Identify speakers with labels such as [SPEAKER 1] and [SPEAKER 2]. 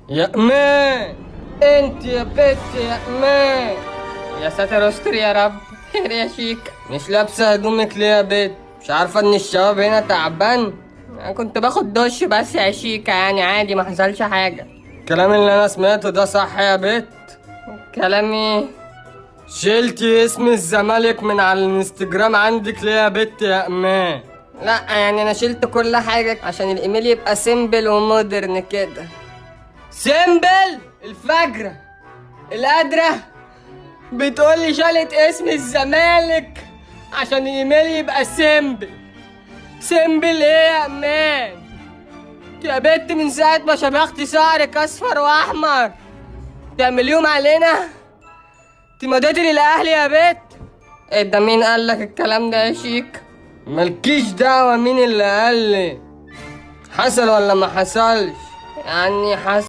[SPEAKER 1] يا امان، انت يا بت يا امان. يا ساتر استر يا رب. خير يا شيك، مش لابسه هدومك ليه يا بت؟ مش عارفه ان الشباب هنا تعبان؟ انا كنت باخد دش بس يا شيكه، يعني عادي ما حصلش حاجه. الكلام اللي انا سمعته ده صح يا بت؟ كلامي؟ شلتي اسم الزمالك من على الانستجرام عندك ليه يا بت يا امان؟ لا يعني انا شلت كل حاجه عشان الايميل يبقى سيمبل ومودرن كده. سيمبل الفجرة القادرة بتقولي شالت اسم الزمالك عشان الايميل يبقى سيمبل. سيمبل ايه يا امان؟ يا بنت من ساعة ما شبختي شعرك اصفر واحمر تعمليهم علينا؟ انت مضيتي للاهلي يا بت. ايه ده؟ مين قالك الكلام ده يا شيك؟ مالكيش دعوة مين اللي قالي. حصل ولا ما حصلش؟ يعني حصل.